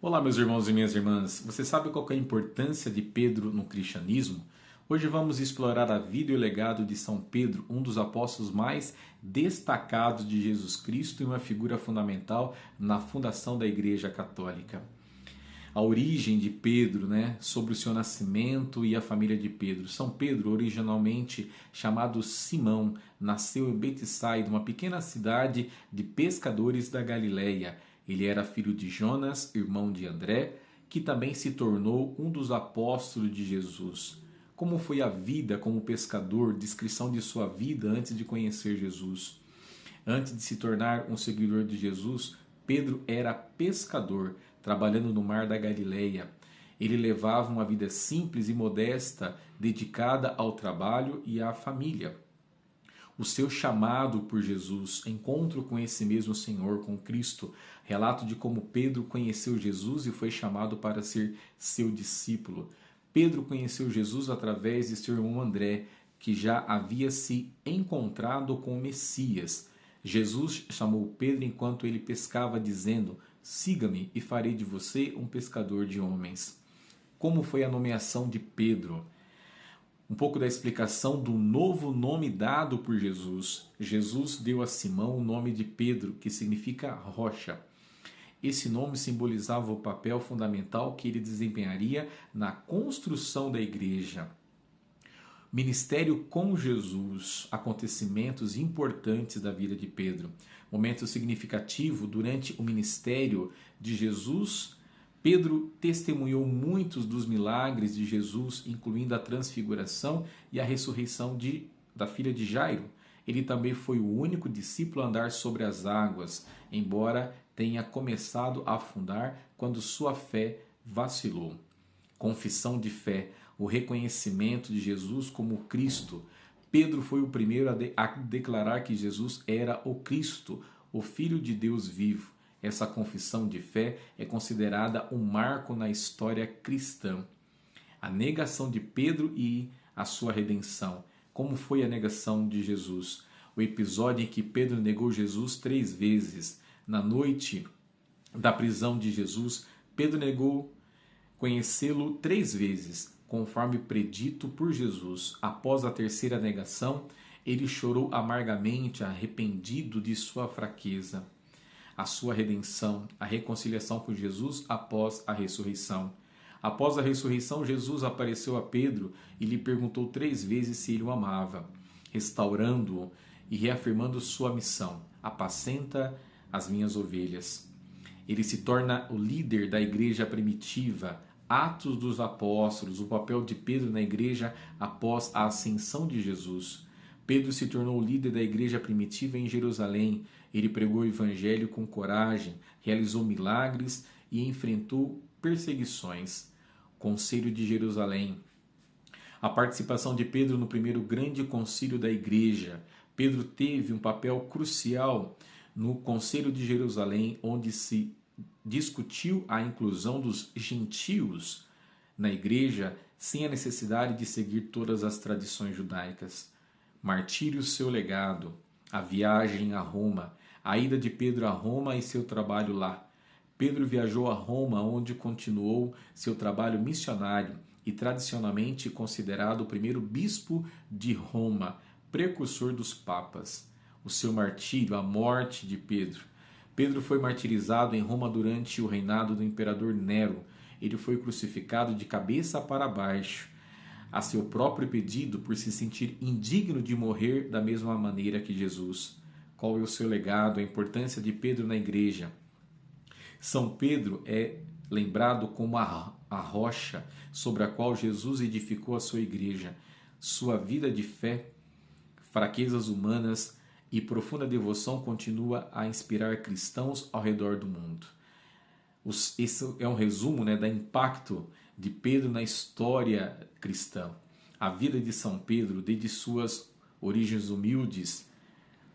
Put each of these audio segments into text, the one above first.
Olá, meus irmãos e minhas irmãs. Você sabe qual que é a importância de Pedro no cristianismo? Hoje vamos explorar a vida e o legado de São Pedro, um dos apóstolos mais destacados de Jesus Cristo e uma figura fundamental na fundação da Igreja Católica. A origem de Pedro, sobre o seu nascimento e a família de Pedro. São Pedro, originalmente chamado Simão, nasceu em Betsaida, uma pequena cidade de pescadores da Galileia. Ele era filho de Jonas, irmão de André, que também se tornou um dos apóstolos de Jesus. Como foi a vida como pescador, descrição de sua vida antes de conhecer Jesus. Antes de se tornar um seguidor de Jesus, Pedro era pescador, trabalhando no mar da Galileia. Ele levava uma vida simples e modesta, dedicada ao trabalho e à família. O seu chamado por Jesus, encontro com esse mesmo Senhor, com Cristo, relato de como Pedro conheceu Jesus e foi chamado para ser seu discípulo. Pedro conheceu Jesus através de seu irmão André, que já havia se encontrado com o Messias. Jesus chamou Pedro enquanto ele pescava, dizendo: "Siga-me e farei de você um pescador de homens." Como foi a nomeação de Pedro? Um pouco da explicação do novo nome dado por Jesus. Jesus deu a Simão o nome de Pedro, que significa rocha. Esse nome simbolizava o papel fundamental que ele desempenharia na construção da igreja. Ministério com Jesus, acontecimentos importantes da vida de Pedro. Momento significativo durante o ministério de Jesus. Pedro testemunhou muitos dos milagres de Jesus, incluindo a transfiguração e a ressurreição da filha de Jairo. Ele também foi o único discípulo a andar sobre as águas, embora tenha começado a afundar quando sua fé vacilou. Confissão de fé, o reconhecimento de Jesus como Cristo. Pedro foi o primeiro a declarar que Jesus era o Cristo, o Filho de Deus vivo. Essa confissão de fé é considerada um marco na história cristã. A negação de Pedro e a sua redenção. Como foi a negação de Jesus? O episódio em que Pedro negou Jesus 3 vezes. Na noite da prisão de Jesus, Pedro negou conhecê-lo 3 vezes, conforme predito por Jesus. Após a terceira negação, ele chorou amargamente, arrependido de sua fraqueza. A sua redenção, a reconciliação com Jesus após a ressurreição. Após a ressurreição, Jesus apareceu a Pedro e lhe perguntou 3 vezes se ele o amava, restaurando-o e reafirmando sua missão: apacenta as minhas ovelhas. Ele se torna o líder da igreja primitiva. Atos dos Apóstolos, o papel de Pedro na igreja após a ascensão de Jesus. Pedro se tornou o líder da igreja primitiva em Jerusalém. Ele pregou o evangelho com coragem, realizou milagres e enfrentou perseguições. Concílio de Jerusalém. A participação de Pedro no primeiro grande concílio da igreja. Pedro teve um papel crucial no Concílio de Jerusalém, onde se discutiu a inclusão dos gentios na igreja sem a necessidade de seguir todas as tradições judaicas. Martírio, seu legado, a viagem a Roma, a ida de Pedro a Roma e seu trabalho lá. Pedro viajou a Roma, onde continuou seu trabalho missionário e tradicionalmente considerado o primeiro bispo de Roma, precursor dos papas. O seu martírio, a morte de Pedro. Pedro foi martirizado em Roma durante o reinado do imperador Nero. Ele foi crucificado de cabeça para baixo, a seu próprio pedido, por se sentir indigno de morrer da mesma maneira que Jesus. Qual é o seu legado, a importância de Pedro na igreja? São Pedro é lembrado como a rocha sobre a qual Jesus edificou a sua igreja. Sua vida de fé, fraquezas humanas e profunda devoção continua a inspirar cristãos ao redor do mundo. Esse é um resumo do impacto de Pedro na história cristã. A vida de São Pedro, desde suas origens humildes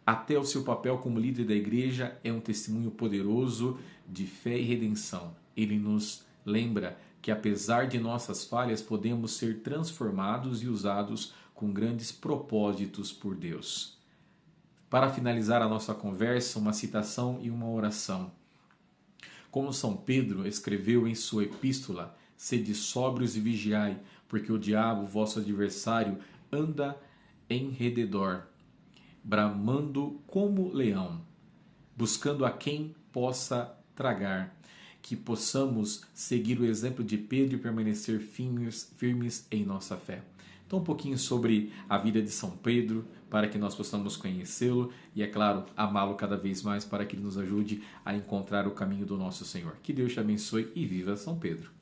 até o seu papel como líder da igreja, é um testemunho poderoso de fé e redenção. Ele nos lembra que, apesar de nossas falhas, podemos ser transformados e usados com grandes propósitos por Deus. Para finalizar a nossa conversa, uma citação e uma oração. Como São Pedro escreveu em sua epístola: sede sóbrios e vigiai, porque o diabo, vosso adversário, anda em redor, bramando como leão, buscando a quem possa tragar. Que possamos seguir o exemplo de Pedro e permanecer firmes em nossa fé. Então, um pouquinho sobre a vida de São Pedro, para que nós possamos conhecê-lo e, é claro, amá-lo cada vez mais, para que ele nos ajude a encontrar o caminho do nosso Senhor. Que Deus te abençoe e viva São Pedro!